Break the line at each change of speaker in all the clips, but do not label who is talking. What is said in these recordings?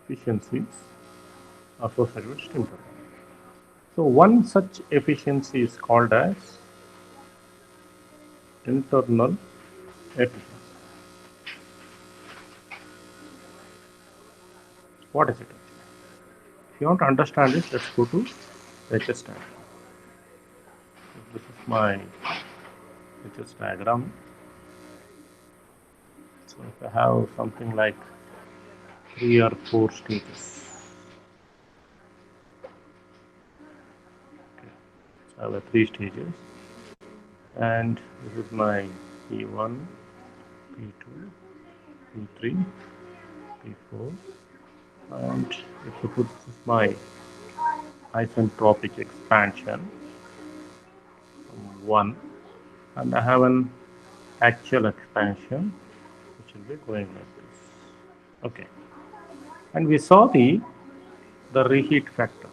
efficiencies associated with steam turbine. So one such efficiency is called as internal efficiency. What is it actually? If you want to understand it, let's go to HS diagram. This is my HS diagram. So if I have something like 3 or 4 stages, okay. So I have 3 stages, and this is my P1, P2, P3, P4, and if you put this is my isentropic expansion 1, and I have an actual expansion which will be going like this. Okay, and we saw the reheat factor.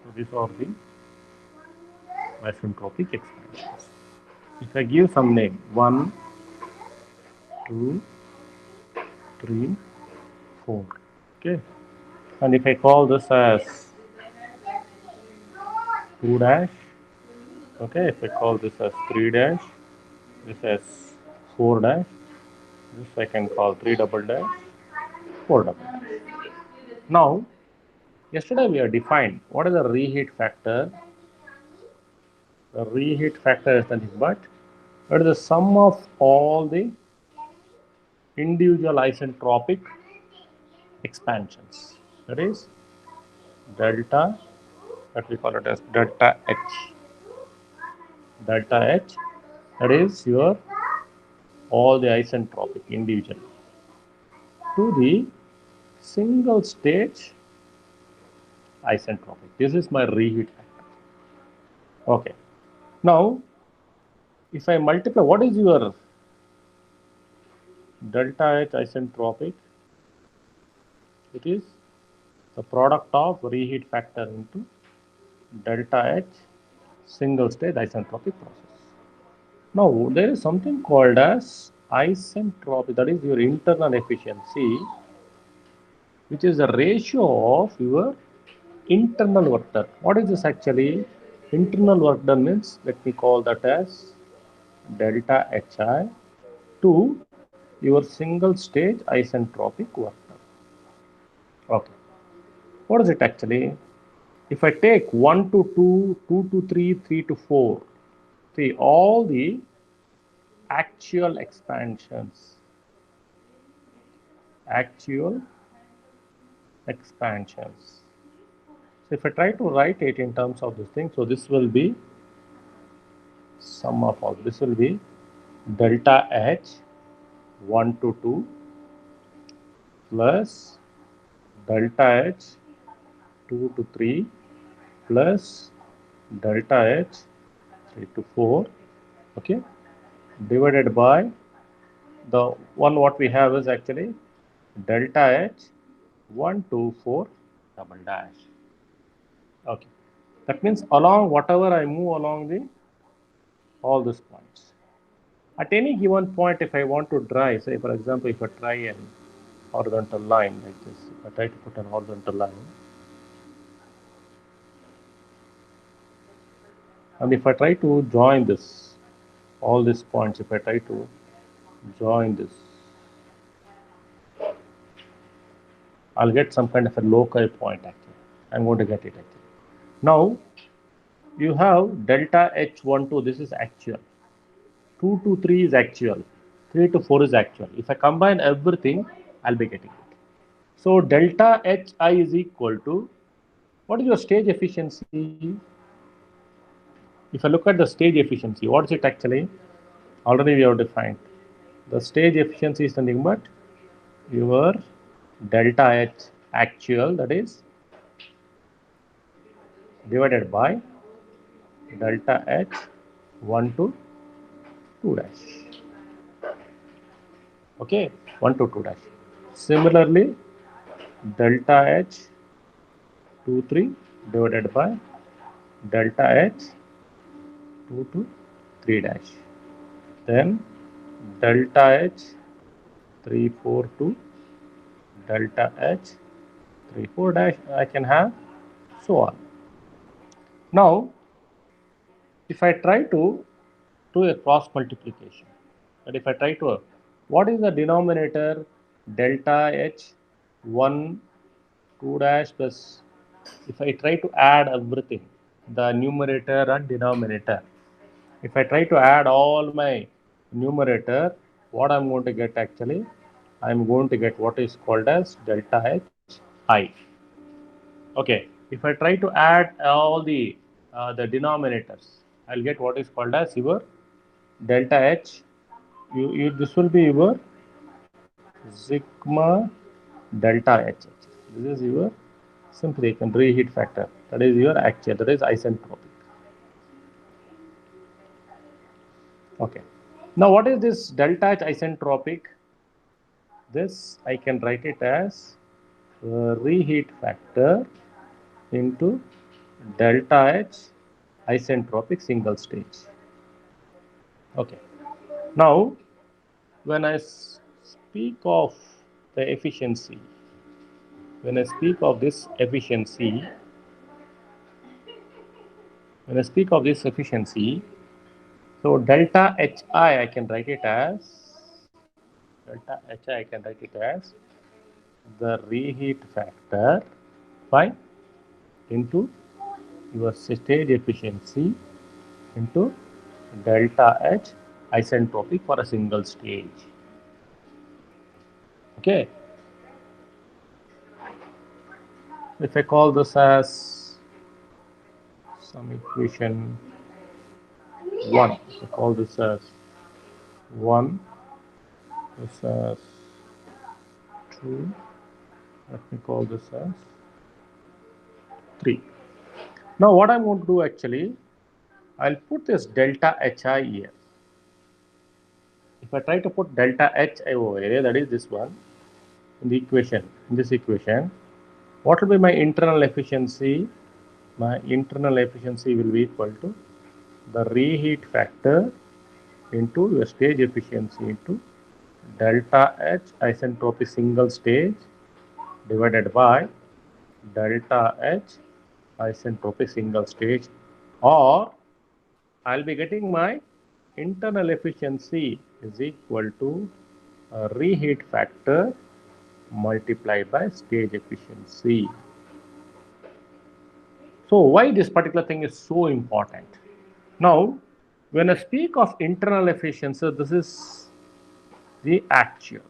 So these are the isentropic expansions. If I give some name 1, 2, 3, 4, okay, and if I call this as 2 dash, okay, if I call this as 3 dash, this as 4 dash, this I can call 3 double dash, 4 double dash. Now, yesterday we have defined what is the reheat factor. The reheat factor is nothing but what is the sum of all the individual isentropic expansions. That is delta, that we call it as delta H. Delta H, that is your all the isentropic individual to the single stage isentropic. This is my reheat factor. Okay. Now, if I multiply, what is your delta H isentropic? It is the product of reheat factor into delta H single stage isentropic process. Now, there is something called as isentropic, that is your internal efficiency, which is the ratio of your internal work done. What is this actually? Internal work done means, let me call that as delta Hi to your single stage isentropic work done. Okay. What is it actually? If I take 1 to 2, 2 to 3, 3 to 4, see all the actual expansions, actual expansions. So if I try to write it in terms of this thing, so this will be sum of all. This will be delta H 1 to 2 plus delta H 2 to 3 plus delta H 3 to 4, okay, divided by the one what we have is actually delta H 1 2 4 double dash. Okay, that means along whatever I move along the all these points. At any given point, if I want to draw, say for example, if I try an horizontal line like this, if I try to put an horizontal line, and if I try to join this, all these points, if I try to join this, I'll get some kind of a local point actually. I'm going to get it actually. Now, you have delta H12, this is actual. 2 to 3 is actual. 3 to 4 is actual. If I combine everything, I'll be getting it. So delta Hi is equal to, what is your stage efficiency? If I look at the stage efficiency, what is it actually? Already we have defined. The stage efficiency is nothing but your delta H actual, that is divided by delta H 1 to 2 dash. Okay, 1 to 2 dash. Similarly, delta H 2 3 divided by delta H 2 to 3 dash. Then delta H 3 4 2 delta H 3 4 dash I can have, so on. Now if I try to do a cross multiplication, and if I try to, what is the denominator? Delta H 1 2 dash plus, if I try to add everything, the numerator and denominator, if I try to add all my numerator, what I'm going to get actually, I'm going to get what is called as delta H I. Okay, if I try to add all the denominators, I'll get what is called as your delta H. This will be your sigma delta H. This is your, simply you can reheat factor. That is your actual, that is isentropic. Okay. Now what is this delta H isentropic? This I can write it as reheat factor into delta H isentropic single stage. Okay. Now when I speak of the efficiency, when I speak of this efficiency, so delta Hi I can write it as the reheat factor, fine, into your stage efficiency into delta H isentropic for a single stage. Okay. If I call this as some equation 1, if I call this as 1, this as 2, let me call this as 3. Now what I'm going to do actually, I'll put this delta Hi here. If I try to put delta Hi over here, that is this one, in the equation, in this equation, what will be my internal efficiency? My internal efficiency will be equal to the reheat factor into your stage efficiency into delta H isentropic single stage divided by delta H isentropic single stage, or I'll be getting my internal efficiency is equal to a reheat factor multiplied by stage efficiency. So why this particular thing is so important? Now, when I speak of internal efficiency, this is the actual.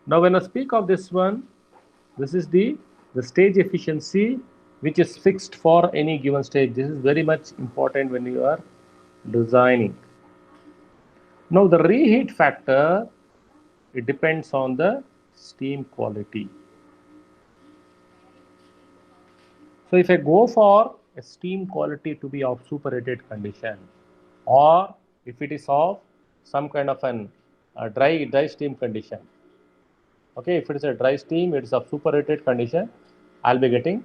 Now, when I speak of this one, this is the stage efficiency which is fixed for any given stage. This is very much important when you are designing. Now, the reheat factor, it depends on the steam quality. So if I go for a steam quality to be of superheated condition, or if it is of some kind of an dry steam condition, okay, if it is a dry steam, it is of superheated condition, I'll be getting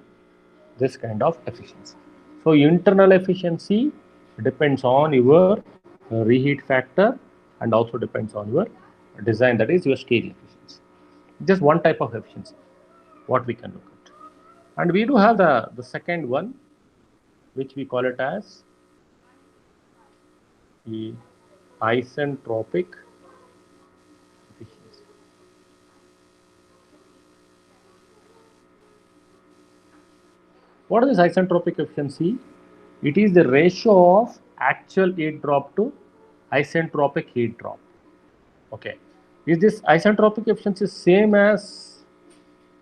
this kind of efficiency. So internal efficiency depends on your reheat factor and also depends on your design, that is your stage efficiency. Just one type of efficiency, what we can look at. And we do have the second one, which we call it as the isentropic efficiency. What is this isentropic efficiency? It is the ratio of actual heat drop to isentropic heat drop. Okay. Is this isentropic efficiency same as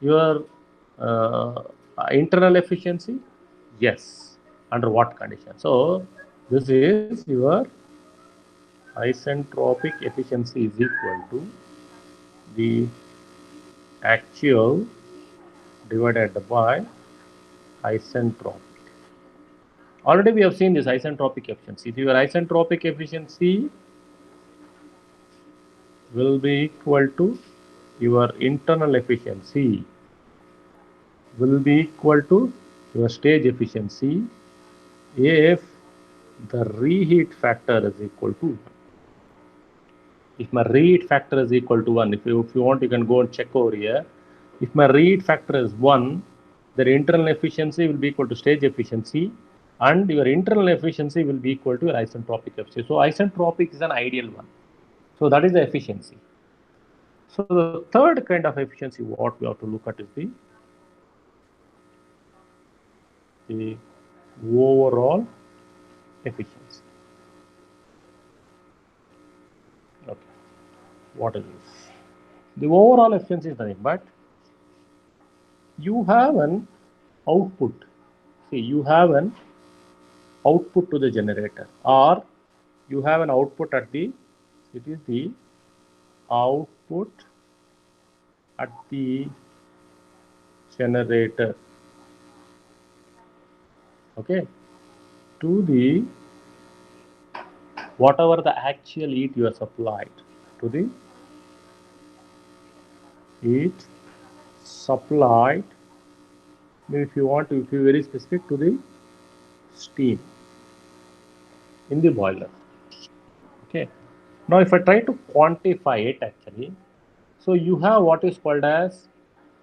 your internal efficiency? Yes. Under what condition? So this is your isentropic efficiency is equal to the actual divided by isentropic. Already we have seen this isentropic efficiency. Your isentropic efficiency will be equal to your internal efficiency will be equal to your stage efficiency if the reheat factor is equal to 1. If my reheat factor is equal to 1, if you want, you can go and check over here. If my reheat factor is 1, the internal efficiency will be equal to stage efficiency, and your internal efficiency will be equal to your isentropic efficiency. So isentropic is an ideal one. So that is the efficiency. So the third kind of efficiency what we have to look at is the overall efficiency. Okay, what is this? The overall efficiency is nothing but you have an output. See, you have an output to the generator, or you have an output at the, it is the output at the generator, okay, to the whatever the actual heat you have supplied, to the heat supplied, if you want to, if you very specific, to the steam in the boiler. Okay, now if I try to quantify it actually, so you have what is called as,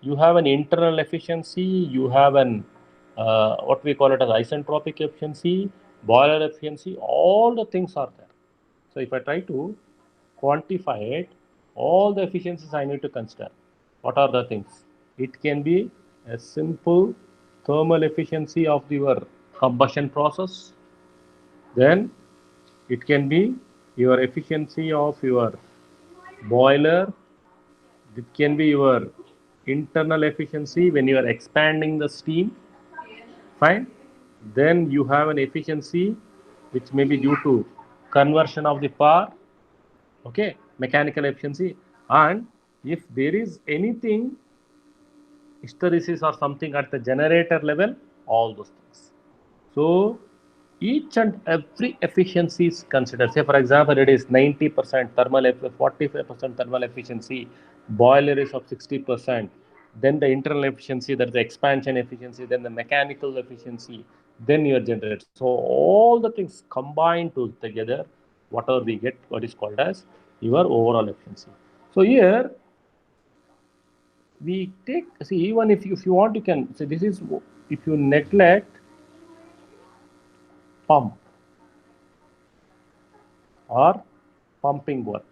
you have an internal efficiency, you have an what we call it as isentropic efficiency, boiler efficiency, all the things are there. So if I try to quantify it, all the efficiencies I need to consider. What are the things? It can be a simple thermal efficiency of your combustion process. Then it can be your efficiency of your boiler. It can be your internal efficiency when you are expanding the steam. Fine. Then you have an efficiency which may be due to conversion of the power. Okay, mechanical efficiency. And if there is anything hysteresis or something at the generator level, all those things. So each and every efficiency is considered. Say for example, it is 90% thermal, 45% thermal efficiency, boiler is of 60%, then the internal efficiency, that is the expansion efficiency, then the mechanical efficiency, then your generator. So all the things combined together, whatever we get, what is called as your overall efficiency. So here we take, see, even if you want, you can say this is, if you neglect pump or pumping work.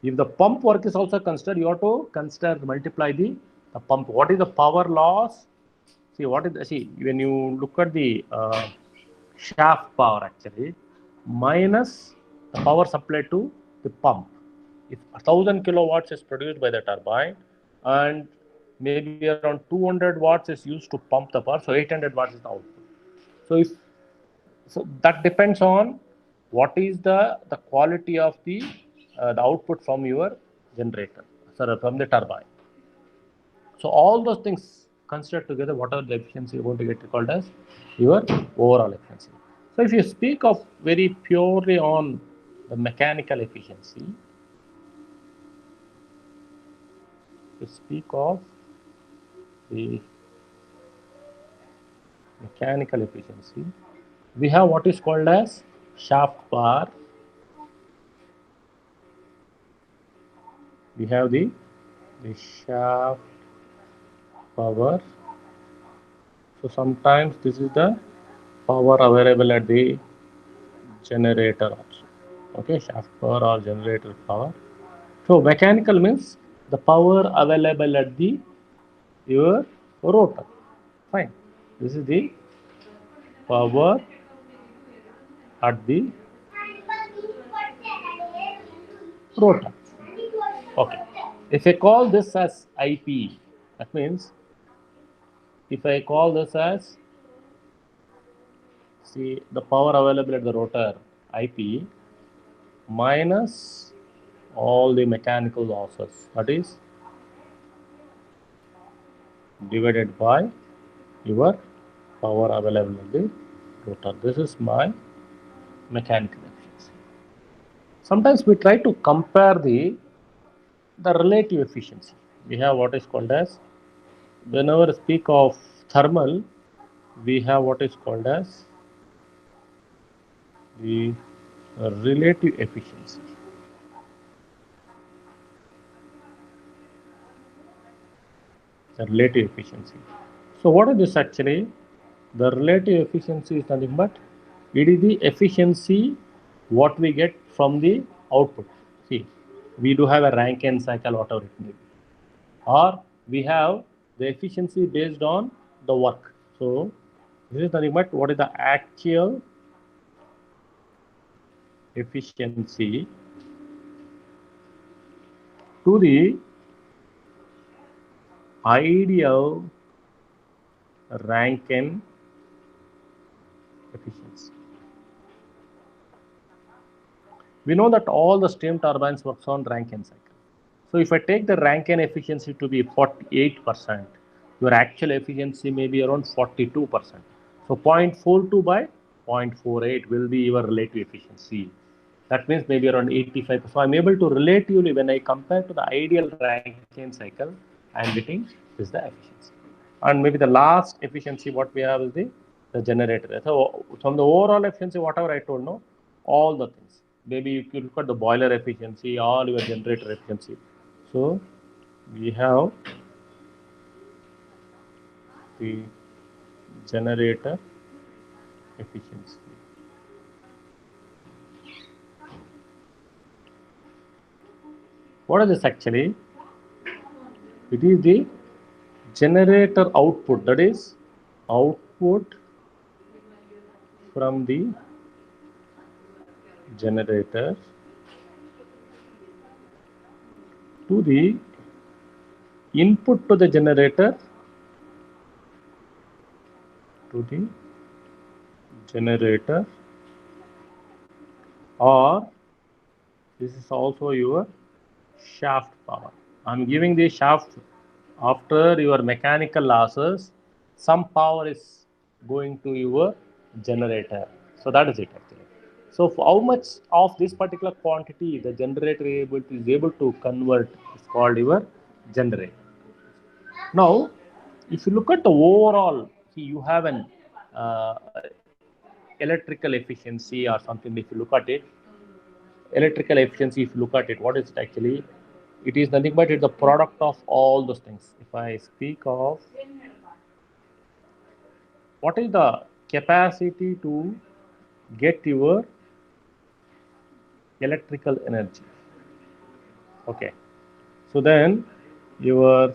If the pump work is also considered, you have to consider, multiply the pump. What is the power loss? See, what is the, see, when you look at the shaft power actually, minus the power supplied to the pump. If 1000 kilowatts is produced by the turbine, and maybe around 200 watts is used to pump the power, so 800 watts is the output. So if, so that depends on what is the quality of the output from your generator, sorry, from the turbine. So all those things considered together, whatever the efficiency you want to get called as your overall efficiency. So if you speak of very purely on the mechanical efficiency, you speak of the mechanical efficiency, we have what is called as shaft power. We have the shaft power. So sometimes this is the power available at the generator also. Okay, shaft power or generator power. So mechanical means the power available at the your rotor. Fine. This is the power at the rotor. Okay. If I call this as IP, that means if I call this as, see, the power available at the rotor, IP, minus all the mechanical losses, that is divided by your power available at the rotor. This is my mechanical efficiency. Sometimes we try to compare the relative efficiency. We have what is called as, whenever speak of thermal, we have what is called as the relative efficiency. the relative efficiency. So what is this actually? The relative efficiency is nothing but it is the efficiency what we get from the output. See, we do have a Rankine cycle, whatever it may be, or we have the efficiency based on the work. So this is nothing but what is the actual efficiency to the ideal Rankine efficiency. We know that all the steam turbines works on Rankine cycle. So if I take the Rankine efficiency to be 48%, your actual efficiency may be around 42%. So 0.42 by 0.48 will be your relative efficiency. That means maybe around 85%. So I'm able to relatively, when I compare to the ideal Rankine cycle, I'm getting is the efficiency. And maybe the last efficiency what we have is the generator. So from the overall efficiency, whatever I told, no, all the things. Maybe you could look at the boiler efficiency, all your generator efficiency. So we have the generator efficiency. What is this actually? It is the generator output, that is output from the generator to the input to the generator or this is also your shaft power. I'm giving the shaft after your mechanical losses, some power is going to your generator. So that is it actually. So how much of this particular quantity the generator is able to convert is called your generator. Now, if you look at the overall, see you have an electrical efficiency or something. If you look at it, electrical efficiency, if you look at it, what is it actually? It is nothing but it's the product of all those things. If I speak of what is the capacity to get your electrical energy, okay, so then your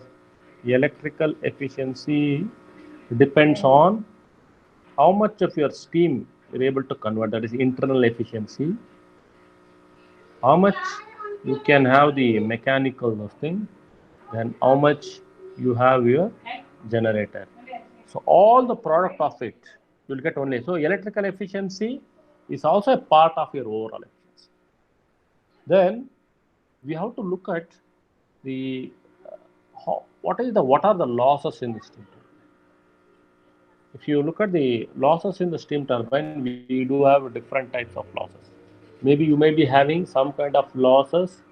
electrical efficiency depends on how much of your steam you're able to convert, that is internal efficiency, how much you can have the mechanical thing, then how much you have your generator. So all the product of it you'll get only. So electrical efficiency is also a part of your overall efficiency. Then we have to look at the what are the losses in the steam turbine. If you look at the losses in the steam turbine, we do have different types of losses. Maybe you may be having some kind of losses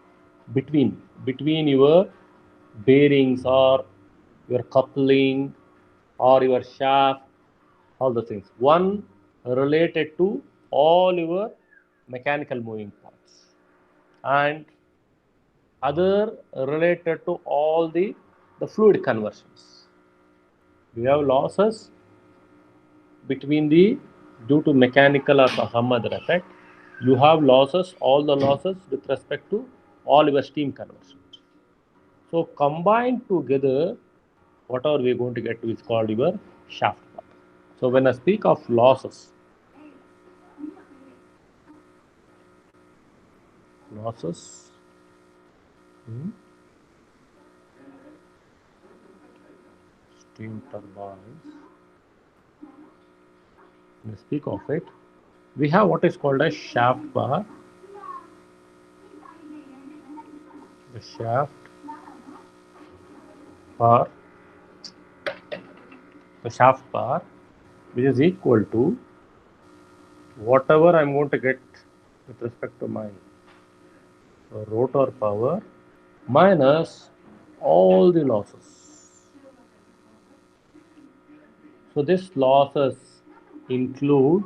between your bearings or your coupling or your shaft, all the things. One related to all your mechanical moving parts, and other related to all the fluid conversions. We have losses between the due to mechanical or some other effect. You have losses, all the losses with respect to all your steam conversions. So combined together, whatever we are going to get to is called your shaft power. So when I speak of losses, in steam turbines, when I speak of it, we have what is called a shaft bar. The shaft bar, which is equal to whatever I'm going to get with respect to my rotor power minus all the losses. So this losses include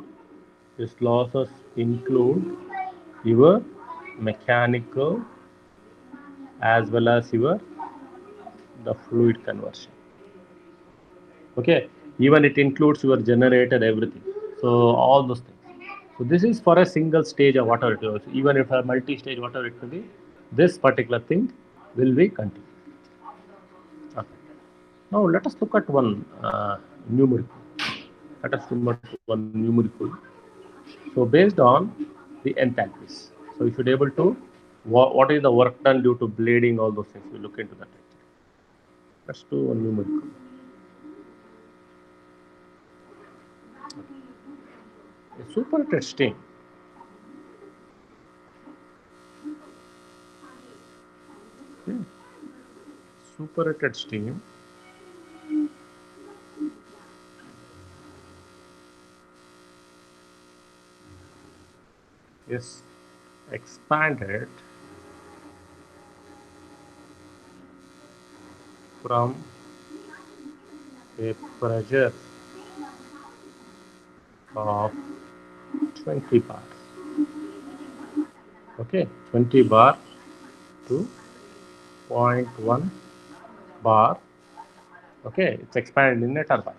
your mechanical as well as your the fluid conversion. Okay, even it includes your generator, everything. So all those things. So this is for a single stage or whatever it is. Even if a multi-stage, whatever it could be, this particular thing will be continued. Okay. Now let us look at one numerical. Let us look at one numerical. So based on the enthalpies. So you should be able to what is the work done due to bleeding, all those things. We look into that. Let's do one numerical. A superheated steam. Okay. Superheated steam is expanded from a pressure of 20 bars. Okay, 20 bar to zero point 0.1 bar. Okay, it's expanded in a turbine.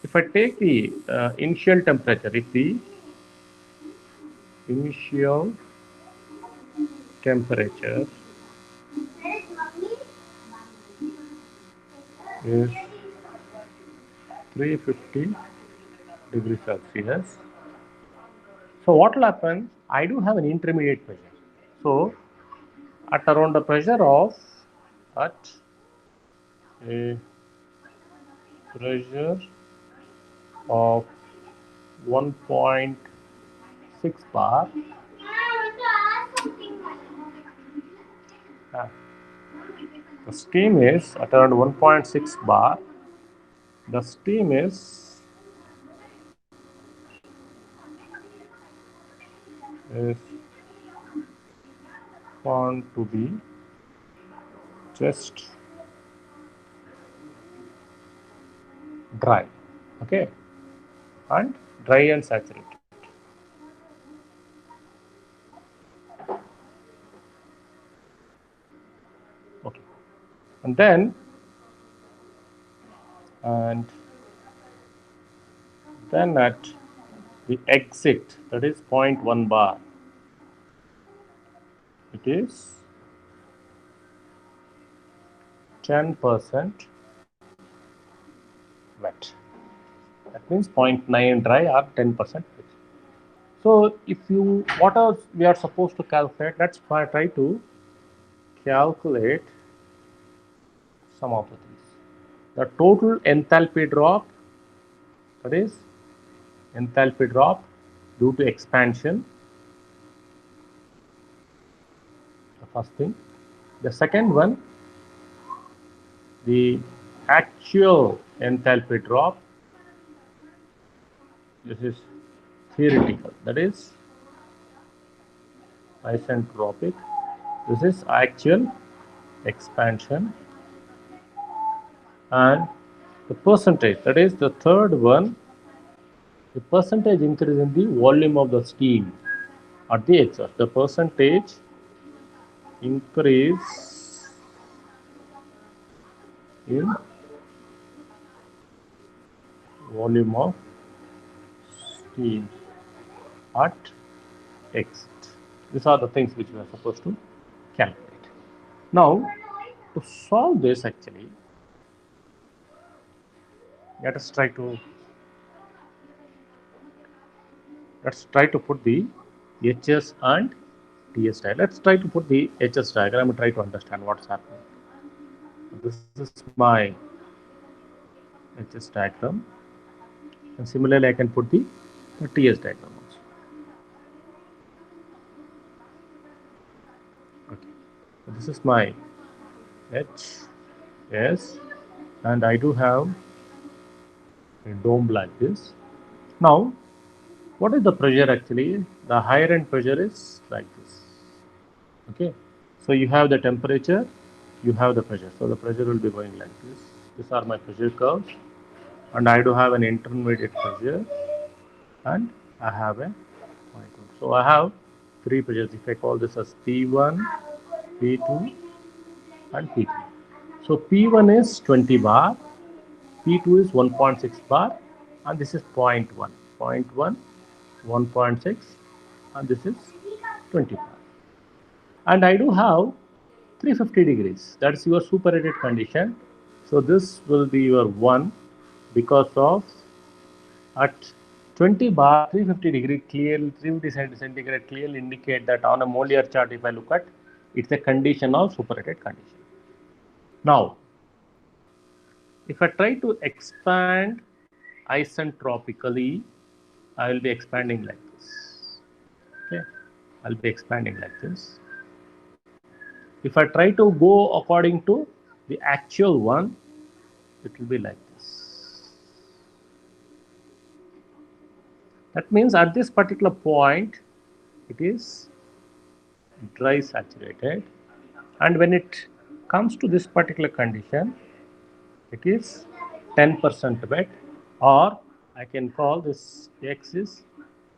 If I take the initial temperature, if the initial temperature is 350 degrees Celsius. So what will happen? I do have an intermediate pressure. So at around the pressure of at a pressure of 1.6 bar, the steam is at around 1.6 bar. The steam is found to be just dry, okay, and dry and saturated. Okay, and then at the exit, that is 0.1 bar, it is 10% wet. That means 0.9 dry or 10% wet. So if you, what else we are supposed to calculate? Let's try to calculate some of the things. The total enthalpy drop, that is enthalpy drop due to expansion, the first thing. The second one, the actual enthalpy drop. This is theoretical, that is isentropic. This is actual expansion, and the percentage, that is the third one, the percentage increase in the volume of the steam at the exhaust. The percentage increase in volume of steam at exit. These are the things which we are supposed to calculate. Now, to solve this, actually, let us try to put the HS and TS diagram. Let's try to put the HS diagram and try to understand what's happening. This is my HS diagram, and similarly I can put the TS diagram also. Okay, so this is my HS, and I do have a dome like this. Now, what is the pressure actually? The higher end pressure is like this. Okay, so you have the temperature, you have the pressure. So the pressure will be going like this. These are my pressure curves, and I do have an intermediate pressure, and I have a point. So I have three pressures. If I call this as P1, P2, and P3. So P1 is 20 bar, P2 is 1.6 bar, and this is 0.1, 0.1, 1.6, and this is 20 bar. And I do have 350 degrees. That's your superheated condition. So this will be your 1 because of at 20 bar 350 degree clear 350 centigrade clearly indicate that on a Mollier chart, if I look at, it's a condition of superheated condition. Now, if I try to expand isentropically, I will be expanding like this. Okay, I'll be expanding like this. If I try to go according to the actual one, it will be like this. That means at this particular point, it is dry saturated, and when it comes to this particular condition, it is 10% wet, or I can call this X is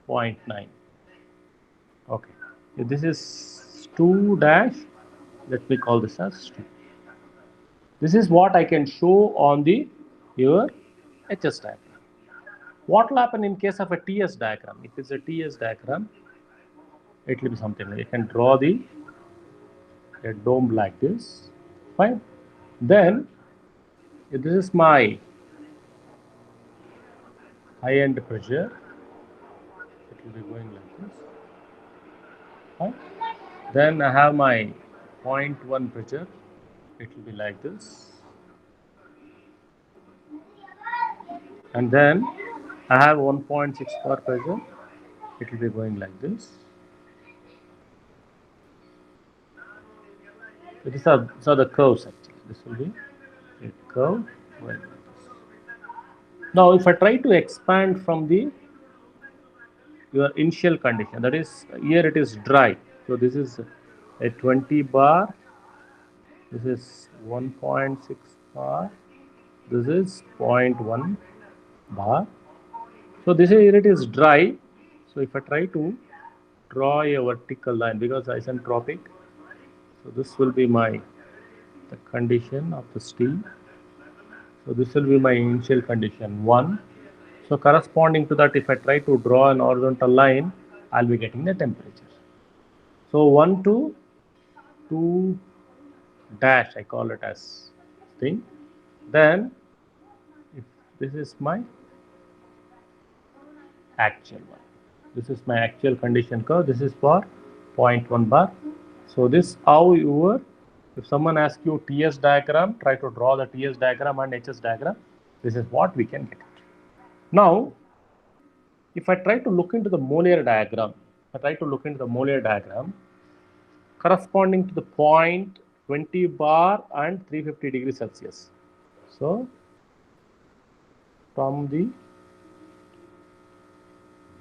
0.9. Okay, if this is 2 dash, let me call this as 2. This is what I can show on the your HS diagram. What will happen in case of a TS diagram? If it's a TS diagram, it will be something like you can draw a dome like this. Fine. Then if this is my high end pressure, it will be going like this. Fine. Then I have my 0.1 pressure, it will be like this. And then I have 1.6 bar pressure, it will be going like this. So these are the curves actually. This will be a curve going like this. Now if I try to expand from the your initial condition, that is here it is dry. So this is a 20 bar, this is 1.6 bar, this is 0.1 bar. So this is here it is dry. So if I try to draw a vertical line, because isentropic, so this will be the condition of the steel. So this will be my initial condition 1. So corresponding to that, if I try to draw an horizontal line, I'll be getting the temperature. So 1 to 2 dash, I call it as thing. Then if this is my actual one, this is my actual condition curve. This is for 0.1 bar. So this how your, if someone asks you TS diagram, try to draw the TS diagram and HS diagram. This is what we can get it. Now, if I try to look into the Mollier diagram, corresponding to the point 20 bar and 350 degrees Celsius. So, from the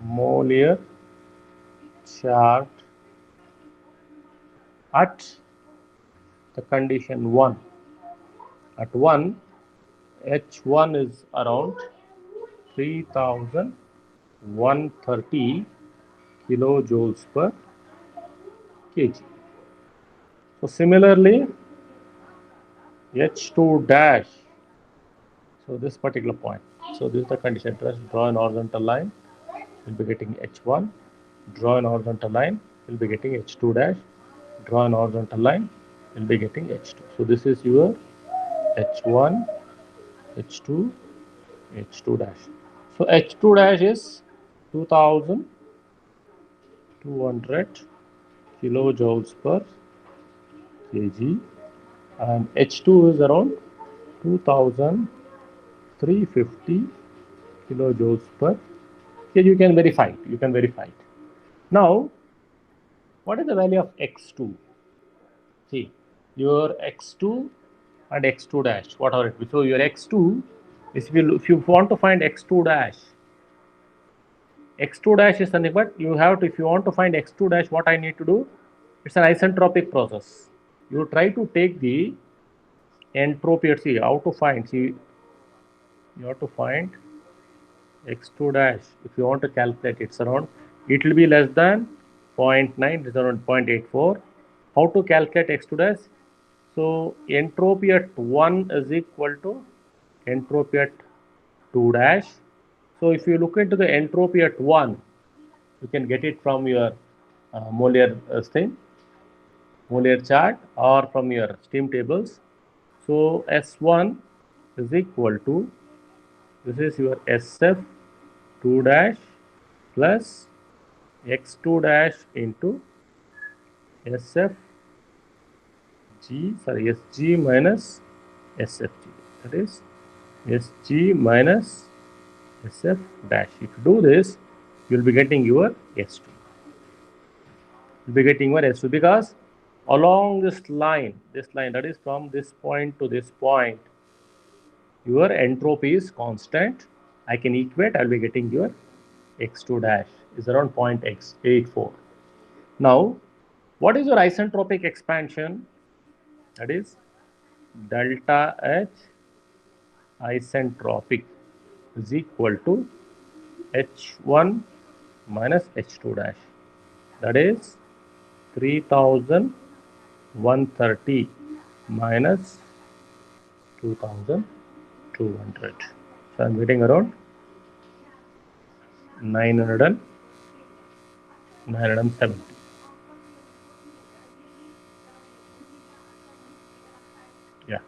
Mollier chart at the condition 1, at 1, H1 is around 3130 kilojoules per kg. So similarly, H2 dash, so this particular point, so this is the condition. Draw an horizontal line, we'll be getting H1, draw an horizontal line, we'll be getting H2 dash, draw an horizontal line, we'll be getting H2. So this is your H1, H2, H2 dash. So H2 dash is 2200 kilojoules per kg, and H2 is around 2350 kilojoules per kg. You can verify it. Now, what is the value of X2? See, your X2 and X2 dash, whatever it be. So your X2 is, if you want to find X2 dash is something, but you have to, if you want to find X2 dash, what I need to do? It's an isentropic process. You try to take the entropy, see how to find, see, you have to find X2 dash. If you want to calculate, it's around, it will be less than 0.9, it's around 0.84. How to calculate X2 dash? So entropy at 1 is equal to entropy at 2 dash. So if you look into the entropy at 1, you can get it from your molar molar chart or from your steam tables. So S1 is equal to, this is your SF 2 dash plus X2 dash into SFG, sorry, SG minus SFG. That is SG minus SF dash. If you do this, you will be getting your S2. You will be getting your S2 because along this line that is from this point to this point, your entropy is constant. I can equate, I will be getting your X2 dash is around 0.84. Now, what is your isentropic expansion? That is delta H isentropic is equal to H1 minus H2 dash. That is 3130 minus 2200. So I'm getting around 970. Yeah,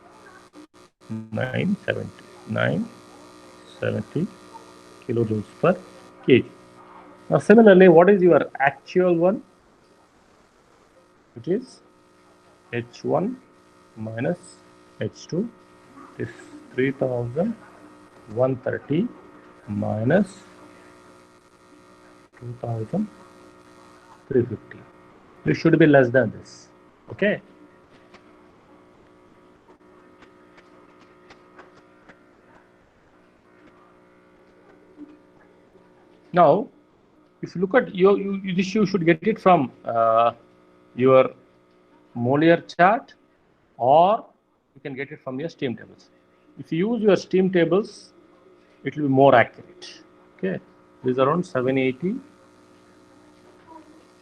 970 kilojoules per kg. Now similarly, what is your actual one? It is H1 minus H2 is 3130 minus 2350. This should be less than this. Okay. Now, if you look at this, you should get it from your molar chart, or you can get it from your steam tables. If you use your steam tables, it will be more accurate. Okay, this is around 780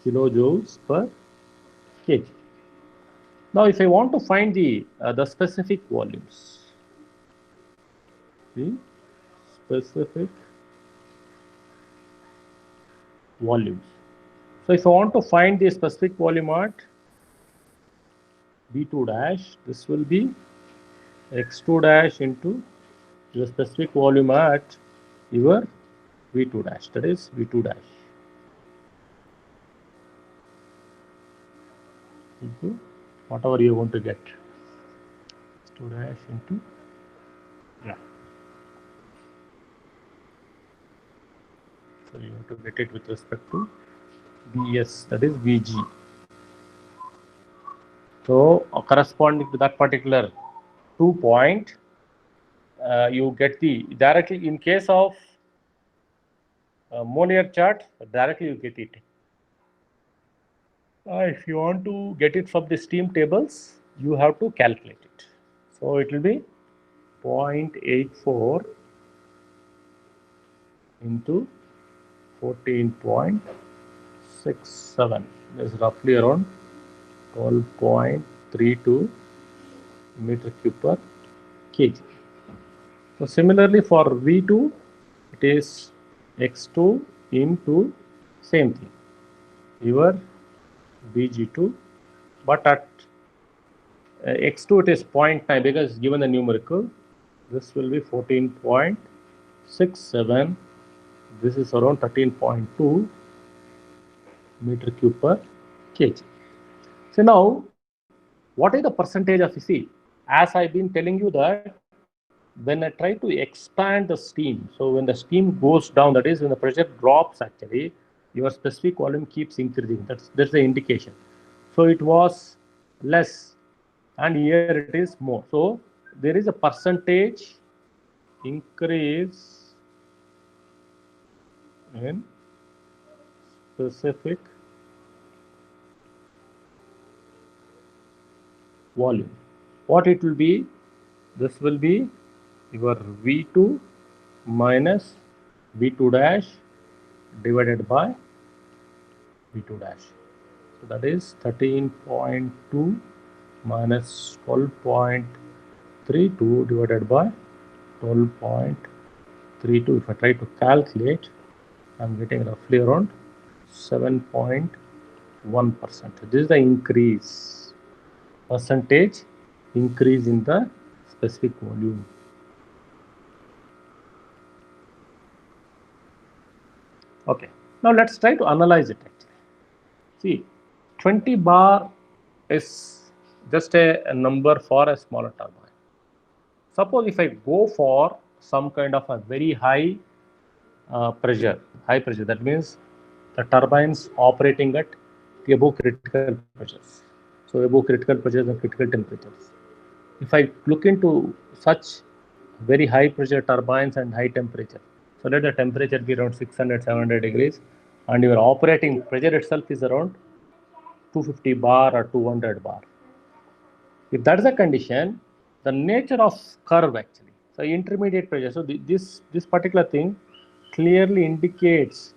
kilojoules per kg. Now, if I want to find the specific volumes, the specific volumes. So, if I want to find the specific volume at V2 dash, this will be X2 dash into your specific volume at your V2 dash, that is V2 dash into whatever you want to get, X2 dash into, yeah. So you have to get it with respect to Vs, that is Vg. So corresponding to that particular 2 point, you get the directly in case of molar chart, directly you get it. If you want to get it from the steam tables, you have to calculate it. So it will be 0.84 into 14.67. This is roughly around 12.32 meter cube per kg. So similarly for V2, it is X2 into same thing, your Vg2, but at X2 it is 0.9 because given the numerical, this will be 14.67. This is around 13.2 meter cube per kg. So now, what is the percentage of, you see, as I've been telling you that when I try to expand the steam, so when the steam goes down, that is when the pressure drops actually, your specific volume keeps increasing. That's the indication. So it was less and here it is more. So there is a percentage increase in specific volume. What it will be? This will be your V2 minus V2 dash divided by V2 dash. So that is 13.2 minus 12.32 divided by 12.32. If I try to calculate, I'm getting roughly around 7.1%. This is the increase, percentage increase in the specific volume. Okay, now let's try to analyze it actually. See, 20 bar is just a number for a smaller turbine. Suppose if I go for some kind of a very high pressure, that means the turbines operating at above critical pressures. So above critical pressures and critical temperatures. If I look into such very high pressure turbines and high temperature, so let the temperature be around 600, 700 degrees, and your operating pressure itself is around 250 bar or 200 bar. If that is the condition, the nature of curve actually, so intermediate pressure, so this particular thing clearly indicates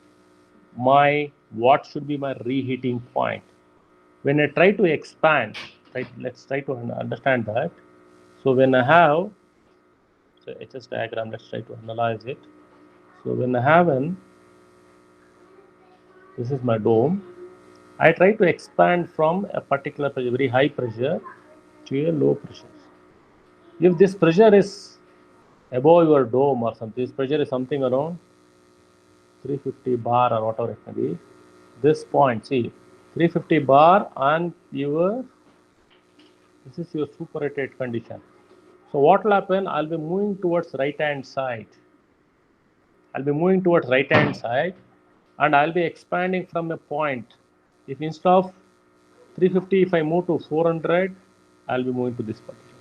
what should be my reheating point. When I try to expand, right, let's try to understand that. So when I have, so HS diagram, let's try to analyze it. So when I have this is my dome, I try to expand from a particular pressure, very high pressure, to a low pressure. If this pressure is above your dome or something, this pressure is something around 350 bar or whatever it may be, this point, see, 350 bar and this is your superheated condition. So what will happen? I'll be moving towards right hand side. And I'll be expanding from a point. If instead of 350, if I move to 400, I'll be moving to this particular.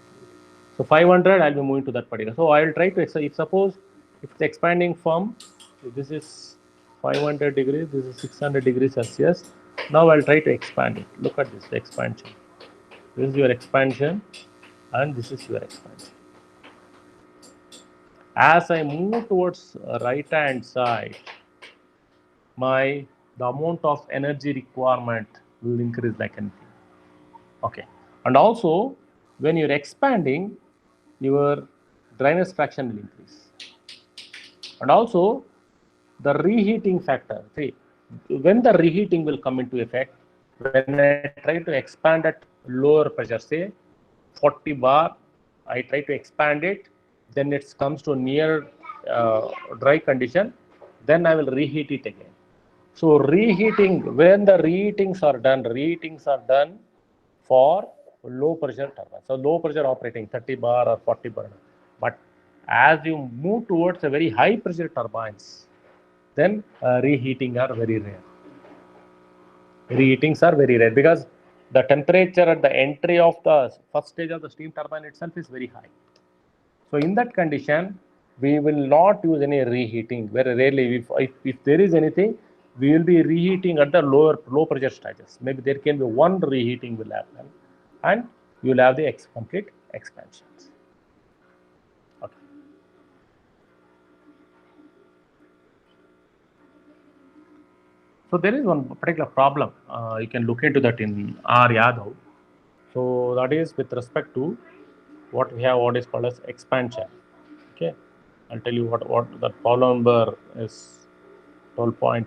So 500, I'll be moving to that particular. So I'll try to, if suppose if it's expanding from, this is 500 degrees, this is 600 degrees Celsius. Now I'll try to expand it. Look at this, the expansion. This is your expansion and this is your expansion. As I move towards right hand side, the amount of energy requirement will increase like anything. Okay, and also when you're expanding, your dryness fraction will increase, and also the reheating factor. See, when the reheating will come into effect, when I try to expand at lower pressure, say 40 bar, I try to expand it, then it comes to near dry condition, then I will reheat it again. So reheating, when the reheatings are done for low pressure turbine. So low pressure operating 30 bar or 40 bar. But as you move towards a very high pressure turbines, then reheating are very rare. Reheatings are very rare because the temperature at the entry of the first stage of the steam turbine itself is very high. So in that condition, we will not use any reheating. Very rarely, if there is anything, we will be reheating at the low pressure stages. Maybe there can be one reheating will happen, and you will have the complete expansions. Okay. So there is one particular problem. You can look into that in R. Yadav. So that is with respect to what we have, what is called as expansion. Okay, I'll tell you what that problem number is 12.4.